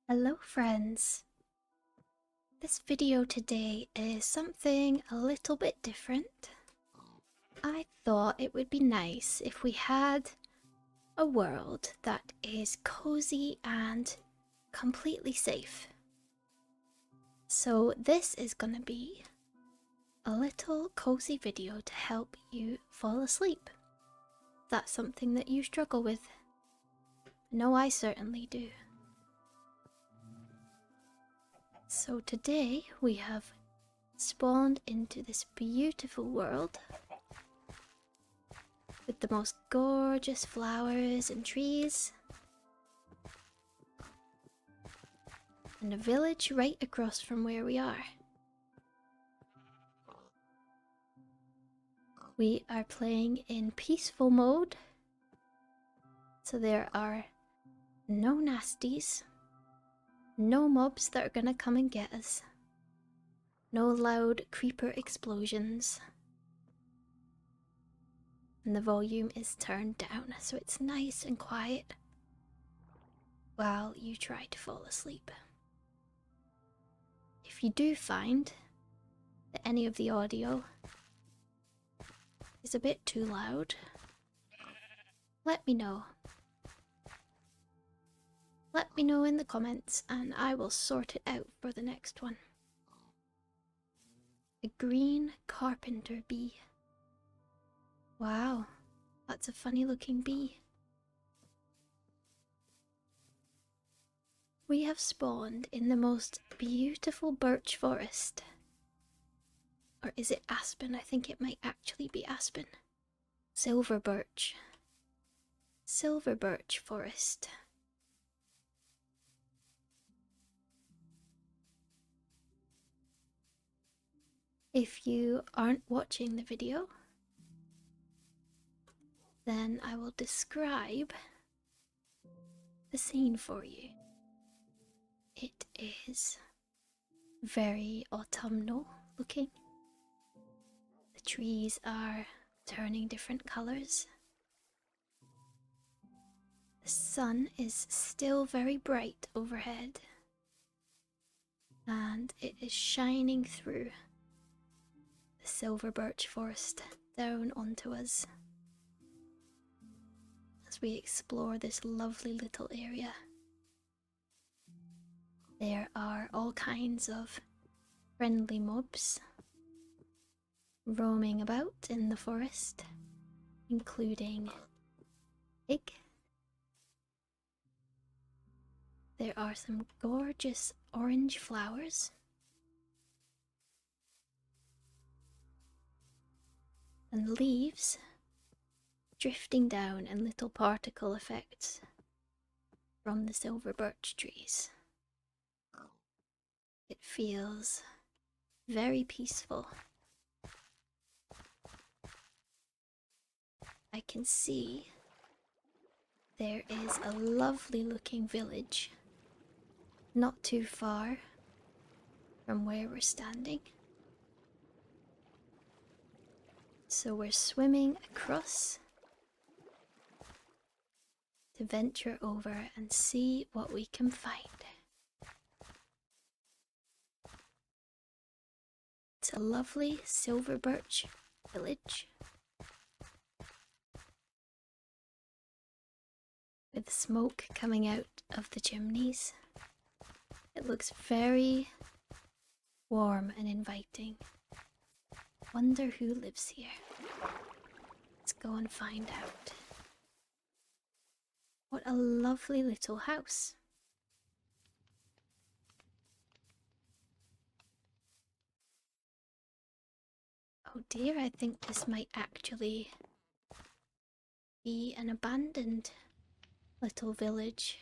Hello friends! This video today is something a little bit different. I thought it would be nice if we had a world that is cozy and completely safe. So this is gonna be a little cozy video to help you fall asleep. That's something that you struggle with. No, I certainly do. So today we have spawned into this beautiful world with the most gorgeous flowers and trees and a village right across from where we are. We are playing in peaceful mode, so there are no nasties, no mobs that are gonna come and get us, no loud creeper explosions, and the volume is turned down so it's nice and quiet while you try to fall asleep. If you do find that any of the audio is a bit too loud, let me know. Let me know in the comments and I will sort it out for the next one. A green carpenter bee. Wow, that's a funny looking bee. We have spawned in the most beautiful birch forest. Or is it aspen? I think it might actually be aspen. Silver birch. Silver birch forest. If you aren't watching the video, then I will describe the scene for you. It is very autumnal looking. The trees are turning different colours. The sun is still very bright overhead, and it is shining through the silver birch forest down onto us as we explore this lovely little area. There are all kinds of friendly mobs roaming about in the forest, including pig. There are some gorgeous orange flowers. And leaves drifting down and little particle effects from the silver birch trees. It feels very peaceful. I can see there is a lovely looking village not too far from where we're standing. So we're swimming across to venture over and see what we can find. It's a lovely silver birch village with smoke coming out of the chimneys. It looks very warm and inviting. Wonder who lives here. Let's go and find out. What a lovely little house. Oh dear, I think this might actually be an abandoned little village.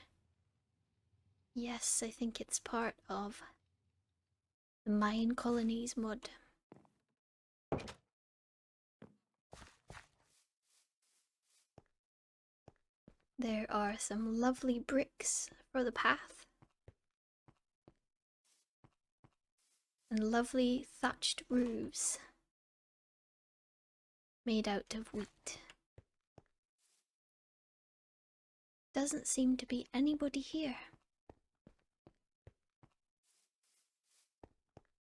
Yes, I think it's part of the Mine Colonies mod. There are some lovely bricks for the path and lovely thatched roofs made out of wheat. Doesn't seem to be anybody here.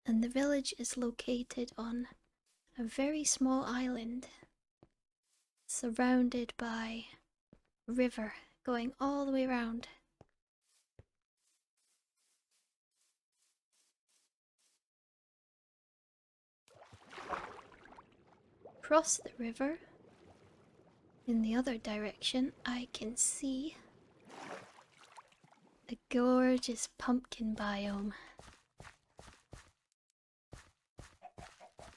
And the village is located on a very small island, surrounded by a river going all the way around. Across the river, in the other direction, I can see a gorgeous pumpkin biome.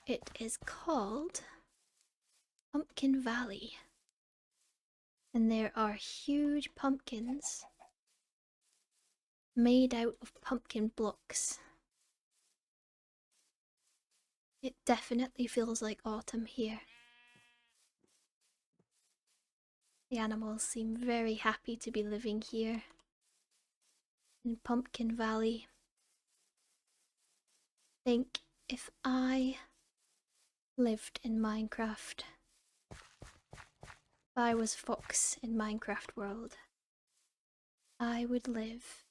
It is called Pumpkin Valley, and there are huge pumpkins made out of pumpkin blocks. It definitely feels like autumn here. The animals seem very happy to be living here in Pumpkin Valley. Think if I lived in Minecraft, if I was Fox in Minecraft world, I would live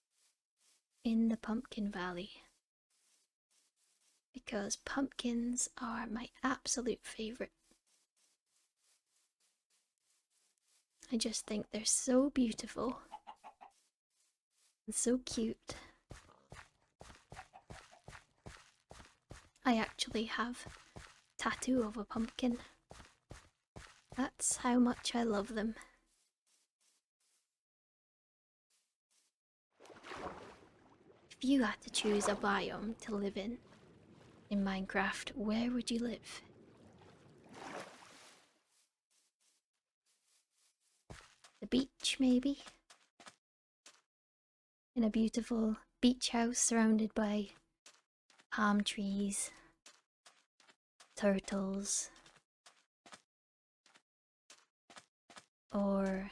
in the Pumpkin Valley because pumpkins are my absolute favourite. I just think they're so beautiful and so cute. I actually have a tattoo of a pumpkin. That's how much I love them. If you had to choose a biome to live in Minecraft, where would you live? The beach, maybe? In a beautiful beach house surrounded by palm trees, turtles, or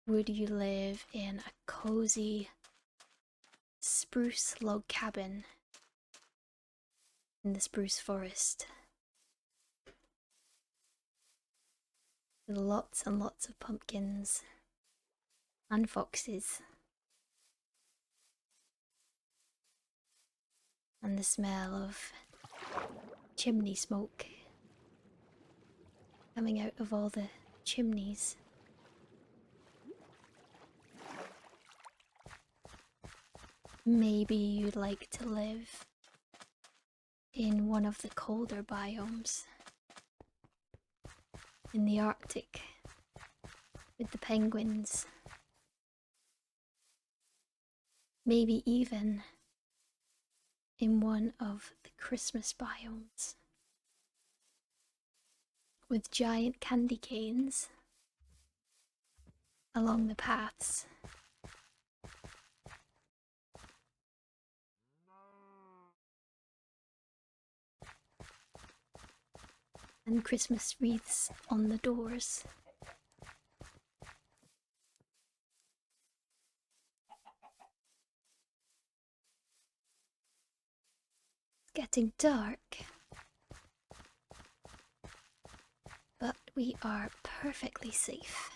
would you live in a cozy spruce log cabin in the spruce forest with lots and lots of pumpkins and foxes and the smell of chimney smoke coming out of all the chimneys? Maybe you'd like to live in one of the colder biomes, in the Arctic, with the penguins. Maybe even in one of the Christmas biomes, with giant candy canes along the paths. And Christmas wreaths on the doors. It's getting dark, but we are perfectly safe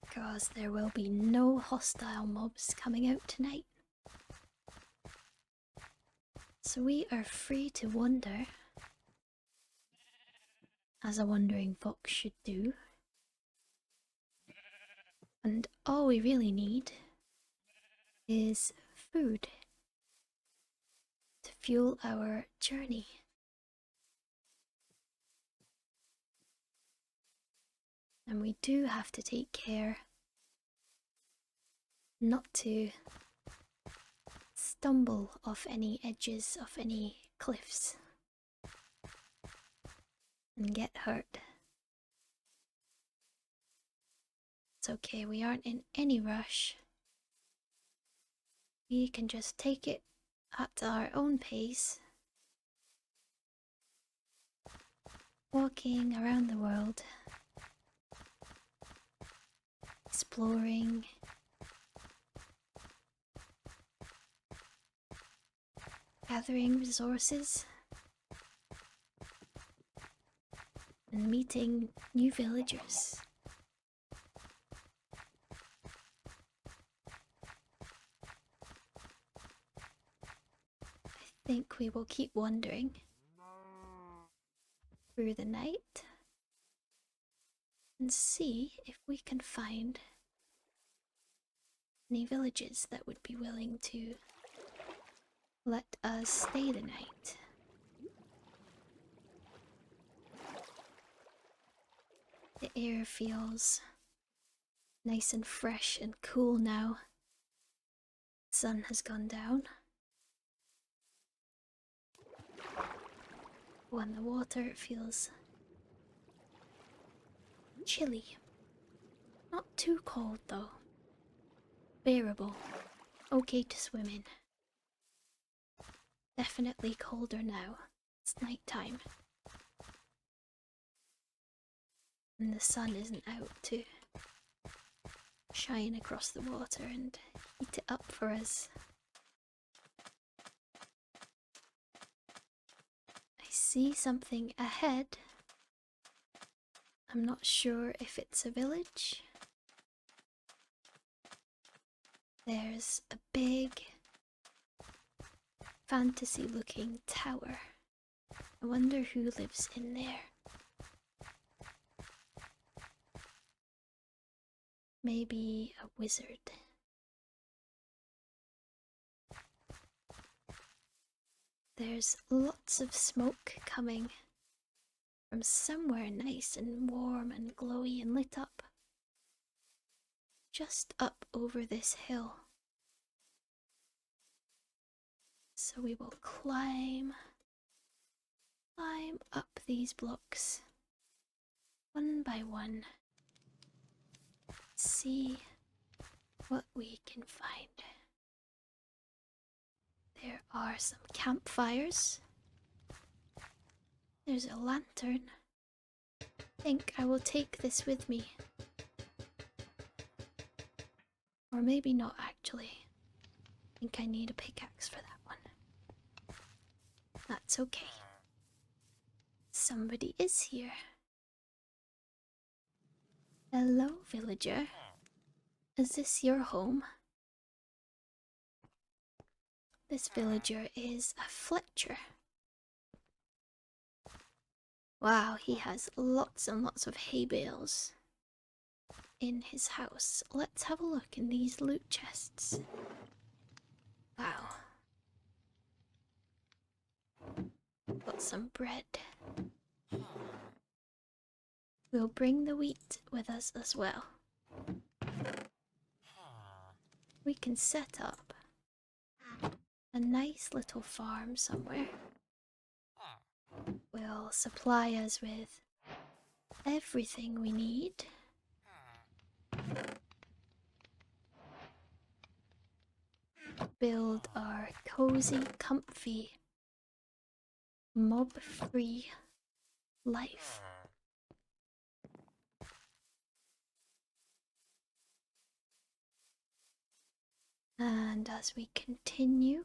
because there will be no hostile mobs coming out tonight. So we are free to wander, as a wandering fox should do. And all we really need is food to fuel our journey. And we do have to take care not to stumble off any edges of any cliffs and get hurt. It's okay, we aren't in any rush. We can just take it at our own pace, walking around the world, exploring, gathering resources, and meeting new villagers. think we will keep wandering through the night and see if we can find any villages that would be willing to let us stay the night. The air feels nice and fresh and cool now. The sun has gone down. On the water it feels chilly. Not too cold though. Bearable. Okay to swim in. Definitely colder now. It's night time. And the sun isn't out to shine across the water and heat it up for us. I see something ahead. I'm not sure if it's a village. There's a big fantasy looking tower. I wonder who lives in there. Maybe a wizard. There's lots of smoke coming from somewhere nice and warm and glowy and lit up. Just up over this hill. So we will climb up these blocks one by one. See what we can find. There are some campfires. There's a lantern. I think I will take this with me. Or maybe not actually. I think I need a pickaxe for that one. That's okay. Somebody is here. Hello, villager. Is this your home? This villager is a Fletcher. Wow, he has lots and lots of hay bales in his house. Let's have a look in these loot chests. Wow. Got some bread. We'll bring the wheat with us as well. We can set up a nice little farm somewhere. Will supply us with everything we need. Build our cozy, comfy, mob-free life. And as we continue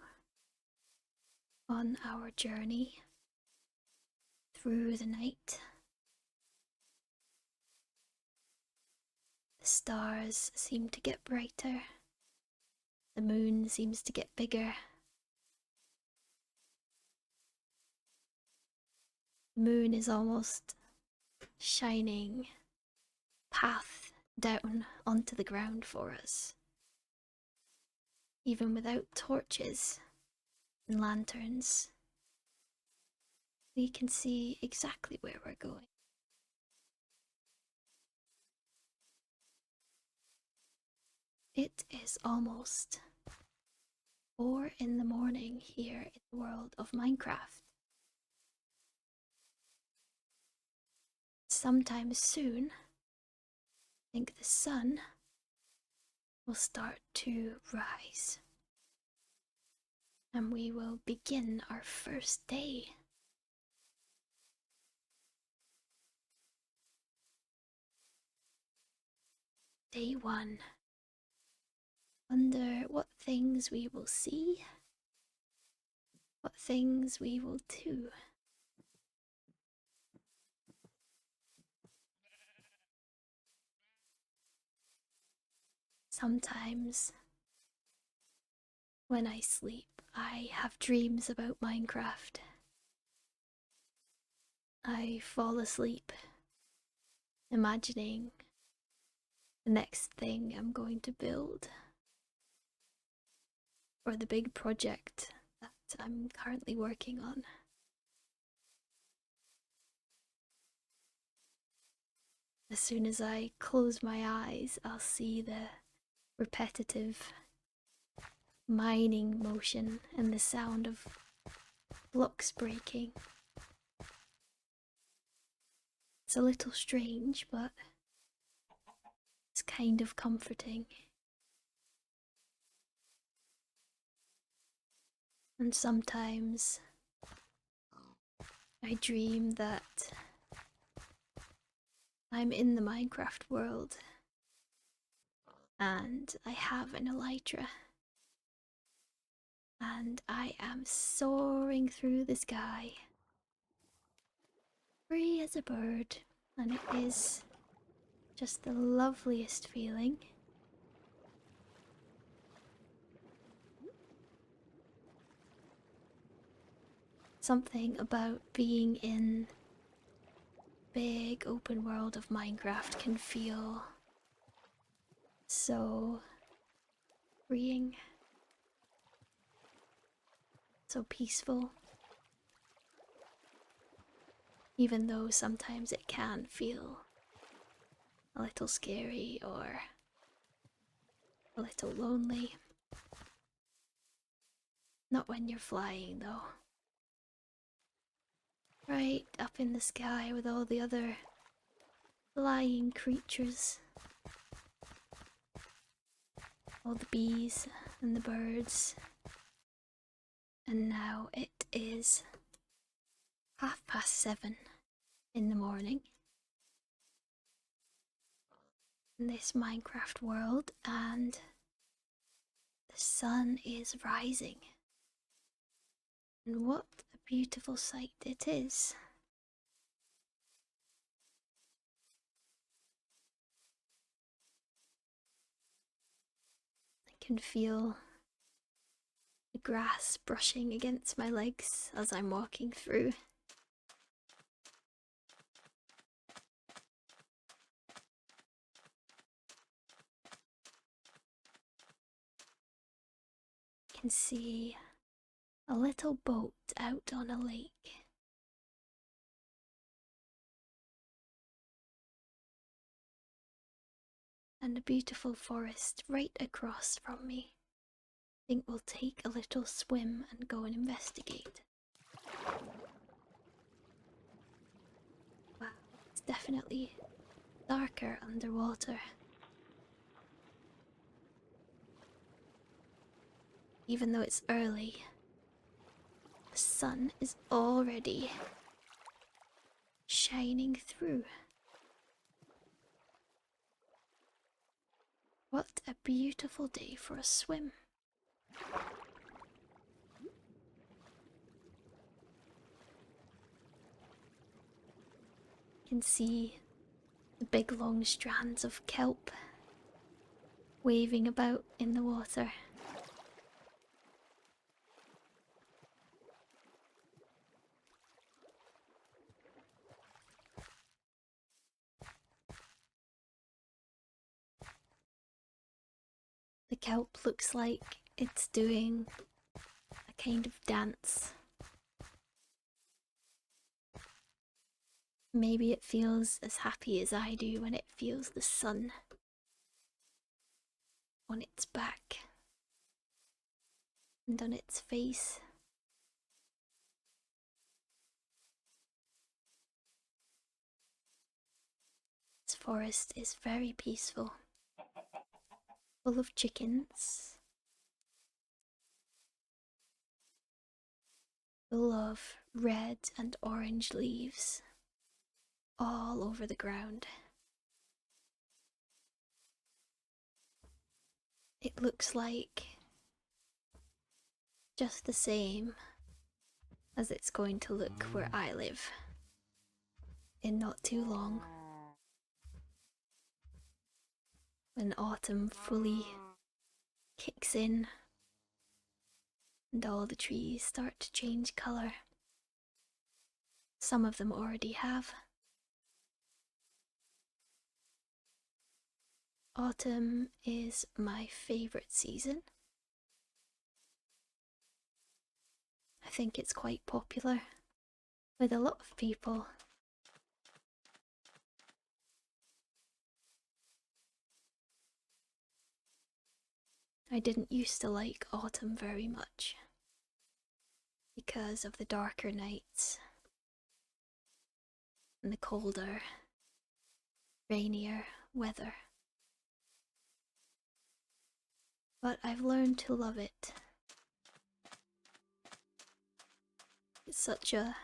on our journey through the night, the stars seem to get brighter, the moon seems to get bigger. The moon is almost shining path down onto the ground for us. Even without torches and lanterns, we can see exactly where we're going. It is almost 4 in the morning here in the world of Minecraft. Sometime soon, I think the sun will start to rise. And we will begin our first day. Day 1. Wonder what things we will see, what things we will do. Sometimes when I sleep, I have dreams about Minecraft. I fall asleep imagining the next thing I'm going to build, or the big project that I'm currently working on. As soon as I close my eyes, I'll see the repetitive mining motion and the sound of blocks breaking. It's a little strange, but it's kind of comforting. And sometimes I dream that I'm in the Minecraft world and I have an elytra and I am soaring through the sky, free as a bird, and it is just the loveliest feeling. Something about being in big open world of Minecraft can feel so freeing, so peaceful, even though sometimes it can feel a little scary or a little lonely. Not when you're flying though. Right up in the sky with all the other flying creatures. All the bees and the birds. And now it is 7:30 in the morning in this Minecraft world, and the sun is rising. And what a beautiful sight it is. I can feel the grass brushing against my legs as I'm walking through. I can see a little boat out on a lake. And a beautiful forest right across from me. I think we'll take a little swim and go and investigate. Wow, it's definitely darker underwater. Even though it's early, the sun is already shining through. What a beautiful day for a swim. You can see the big long strands of kelp waving about in the water. The kelp looks like it's doing a kind of dance. Maybe it feels as happy as I do when it feels the sun on its back and on its face. This forest is very peaceful, full of chickens, full of red and orange leaves all over the ground. It looks like just the same as it's going to look where I live in not too long, when autumn fully kicks in and all the trees start to change colour. Some of them already have. Autumn is my favourite season. I think it's quite popular with a lot of people. I didn't used to like autumn very much because of the darker nights and the colder, rainier weather. But I've learned to love it. It's such a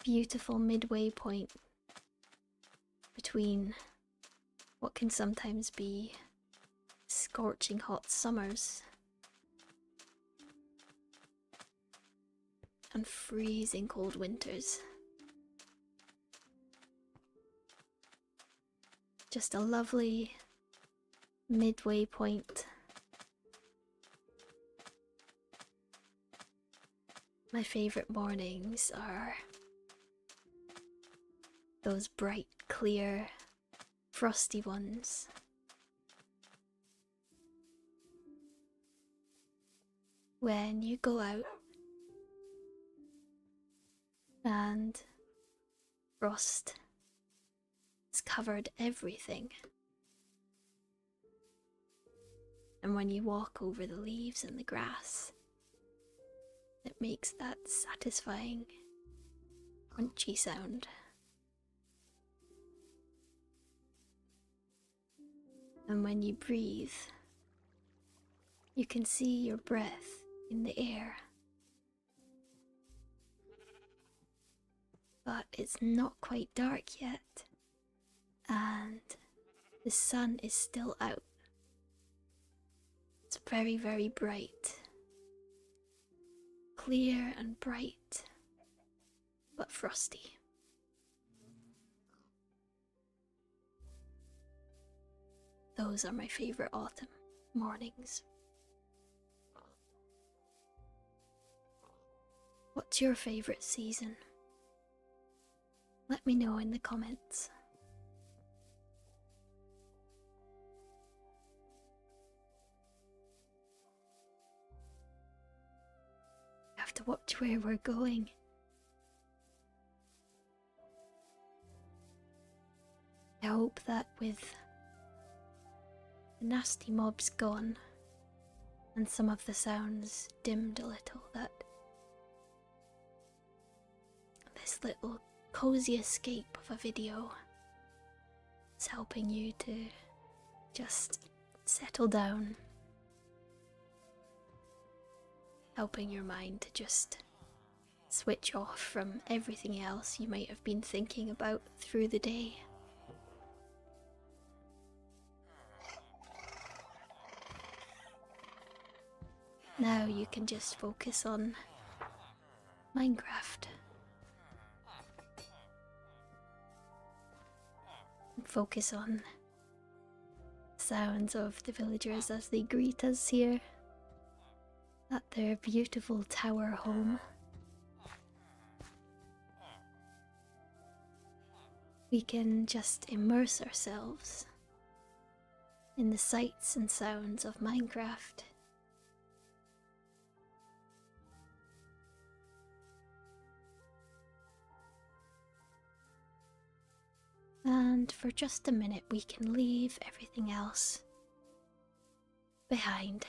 beautiful midway point between what can sometimes be scorching hot summers and freezing cold winters. Just a lovely midway point. My favourite mornings are those bright, clear, frosty ones. When you go out and frost has covered everything, and when you walk over the leaves and the grass, it makes that satisfying crunchy sound. And when you breathe, you can see your breath in the air. But it's not quite dark yet, and the sun is still out. It's very, very bright. Clear and bright, but frosty. Those are my favourite autumn mornings. What's your favourite season? Let me know in the comments. We have to watch where we're going. I hope that with the nasty mobs gone and some of the sounds dimmed a little, that this little cozy escape of a video is helping you to just settle down, helping your mind to just switch off from everything else you might have been thinking about through the day. Now you can just focus on Minecraft. Focus on sounds of the villagers as they greet us here at their beautiful tower home. We can just immerse ourselves in the sights and sounds of Minecraft. And for just a minute we can leave everything else behind.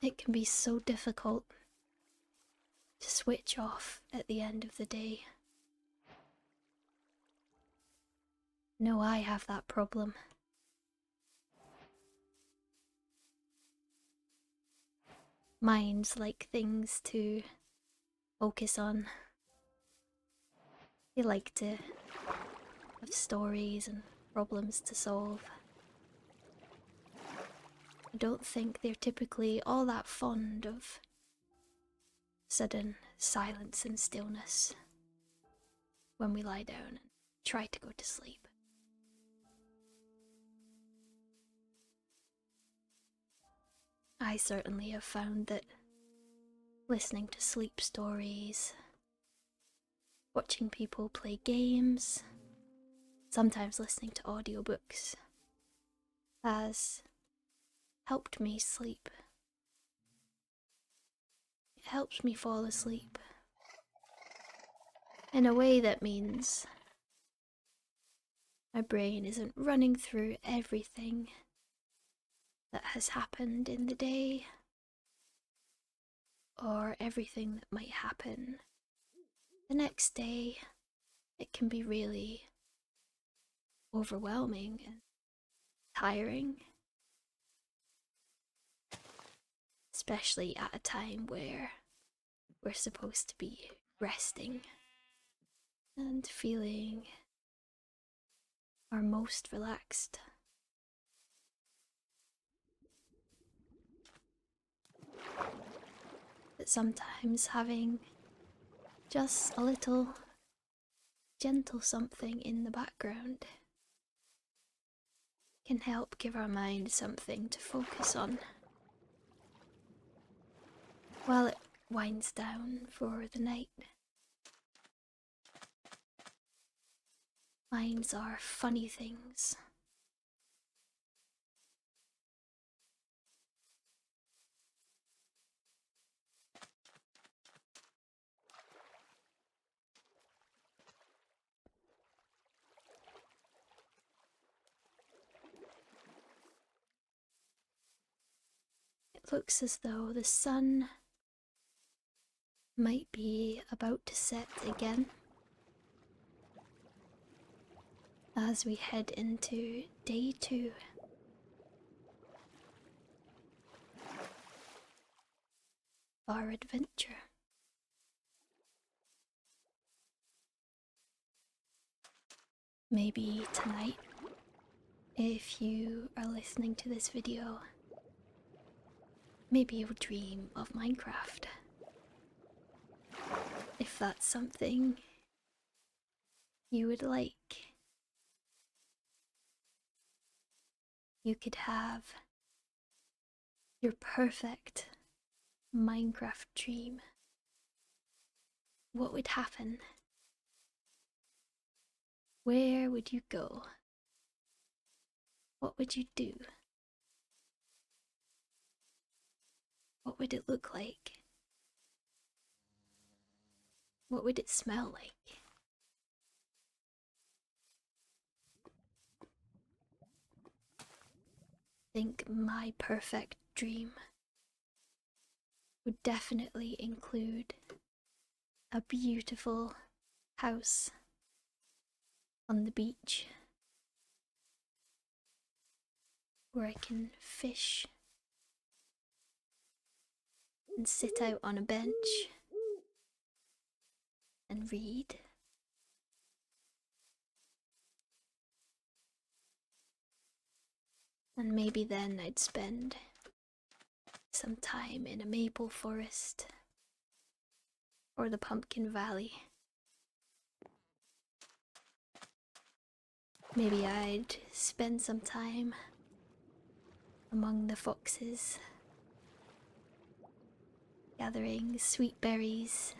It can be so difficult to switch off at the end of the day. No, I have that problem. Minds like things to focus on. They like to have stories and problems to solve. I don't think they're typically all that fond of sudden silence and stillness when we lie down and try to go to sleep. I certainly have found that listening to sleep stories, watching people play games, sometimes listening to audiobooks, has helped me sleep. It helps me fall asleep in a way that means my brain isn't running through everything that has happened in the day or everything that might happen the next day. It can be really overwhelming and tiring, especially at a time where we're supposed to be resting and feeling our most relaxed. But sometimes having just a little gentle something in the background can help give our mind something to focus on while it winds down for the night. Minds are funny things. It looks as though the sun might be about to set again as we head into day 2. Our adventure. Maybe tonight, if you are listening to this video, maybe you'll dream of Minecraft. If that's something you would like, you could have your perfect Minecraft dream. What would happen? Where would you go? What would you do? What would it look like? What would it smell like? I think my perfect dream would definitely include a beautiful house on the beach where I can fish and sit out on a bench and read. And maybe then I'd spend some time in a maple forest or the Pumpkin Valley. Maybe I'd spend some time among the foxes, gathering sweet berries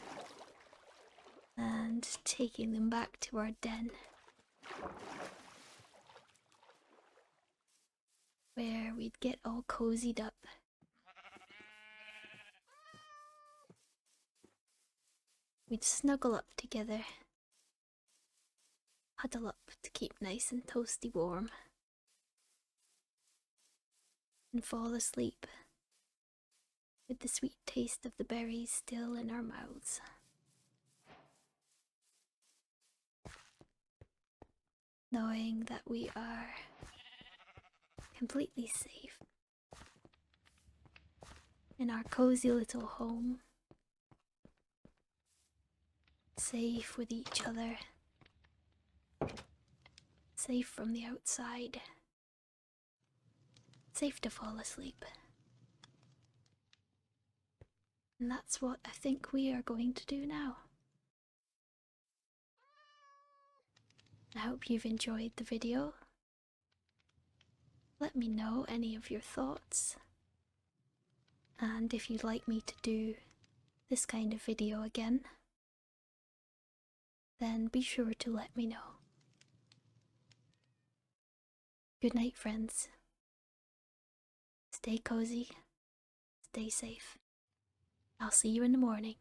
and taking them back to our den, where we'd get all cozied up. We'd snuggle up together, huddle up to keep nice and toasty warm, and fall asleep with the sweet taste of the berries still in our mouths. Knowing that we are completely safe in our cozy little home, safe with each other, safe from the outside, safe to fall asleep. And that's what I think we are going to do now. I hope you've enjoyed the video. Let me know any of your thoughts And if you'd like me to do this kind of video again, then be sure to let me know. Good night, friends. Stay cozy, stay safe. I'll see you in the morning.